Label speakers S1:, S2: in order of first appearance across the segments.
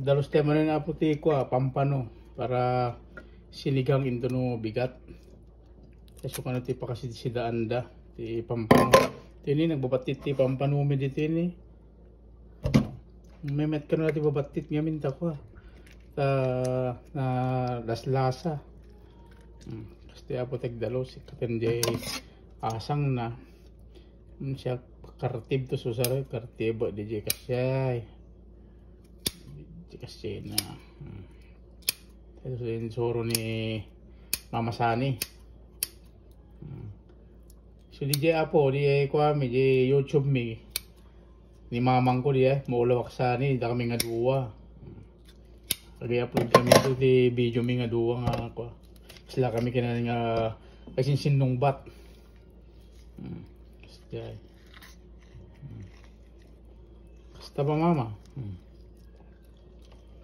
S1: Dalos tayo man na puti ko pampano para sinigang into no bigat. Kasi kung ano ti pa kasi si daanda ti pampano. Tini nagbabatit ti pampano mi dito ni. May met ka na ti babatit ngamin ta ko. Ta na laslasa. Kasi apo tagdalos katende asang na. Siya kartib to susara kartib DJ kasyay. Kasi na ito yung soro ni Mama Sani. So DJ apo di kuami di YouTube mi ni mamang ko di maulawak Sani da kami nga duwa. Kaya upload kami ito di video mi nga duwa nga ko. Sila kami kinana nga kasi sinong bat. Basta ba mama?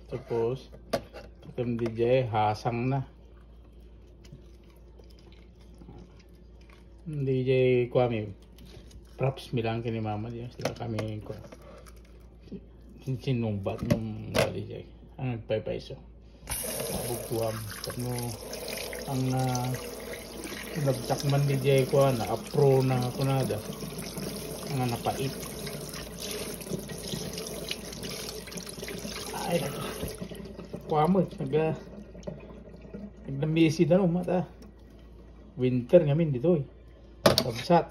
S1: Tapos item DJ hasang na. DJ kuami props milang kini mama dia sila kami ko. Sinumbat ng DJ. Ang nagpaypayso. Bugtuam kano ang nagtakman DJ ko na apro na kunada. Ang napait. Ay, kuamo nagdamisi na no mata. Winter ngamin dito Pabsat.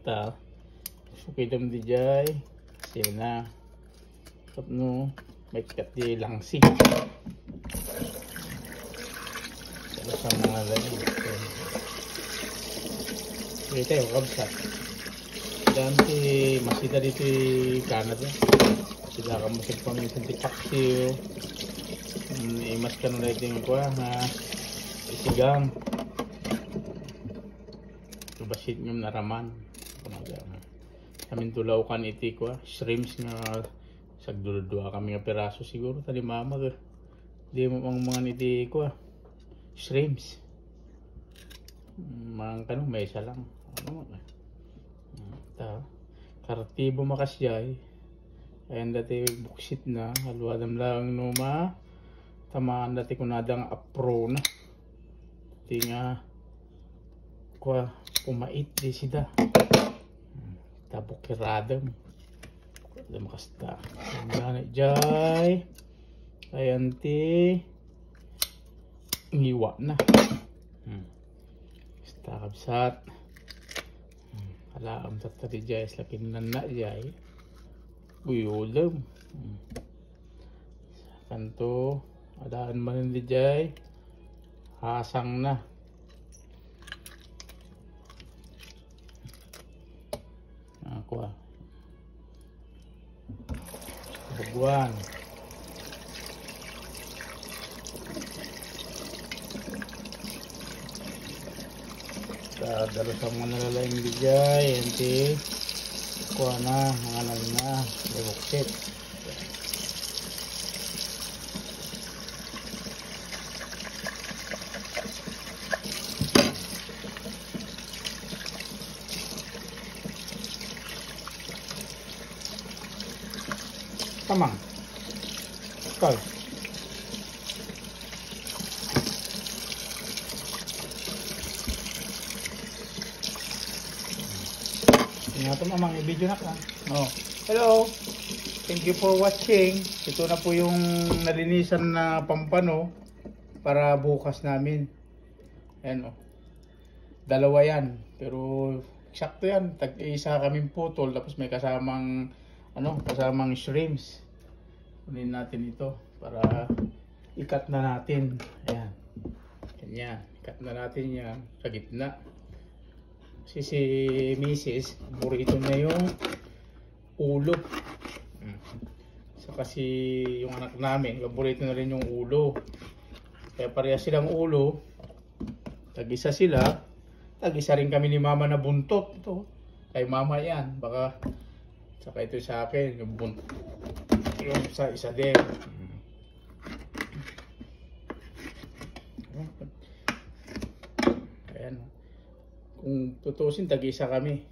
S1: Ta. Sukidam di jay. Sina. Tapno may kat di langsi. Sa mga lagi. Ito yung kabsat. Dante masita dito Canada. Sila ka masig paminsan ti paksiw. Imas ka na natin ko isigang. Basit ng naraman. Kami tulaw kan iti ko shrimps nga sagduludwa kami nga peraso siguro tadi mama ko. Di mo ang mga niti ko shrimps. Mang kanu may isa lang. Ano ta kartibo makasyay. Ayan dati buksit na halwadam lang numa tamaan dati kunadang apro na. Tinga kwa pumait di sida. Tapok kiradam. Kuda makasta. Ganit jay. Ayan ti ngiwa na. Stakabsat. Alaam tatari jay slakin nana jay. Uyulam. Kanto adaan man di jay. Hasang na. Ako buwan. Dalo sa mga nalalaing bigay. Ente. Kuha na. Hangalan na. Buksit. Tamang. Kal. Tingnan ito mamang i-video na ka. Oh. Hello. Thank you for watching. Ito na po yung nalinisan na pampano para bukas namin. Ayan Dalawa yan. Pero eksakto yan. Tag-isa kaming putol tapos may kasamang kasamang shrimps. Kunin natin ito para ikat na natin. Ayan. Ganyan. Ikat na natin yan sa gitna. Kasi si Mrs. burrito na yung ulo. So kasi yung anak namin, burrito na rin yung ulo. Kaya pareha silang ulo. Tag-isa sila. Tag-isa rin kami ni mama na buntot. Ito. Kay mama yan. Baka saka ito sa akin, yung sa isa din. Ayan. Kung tutusin, tag-isa kami.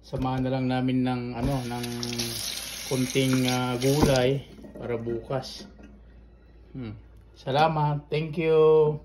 S1: Samahan na lang namin ng kunting gulay para bukas. Salamat. Thank you.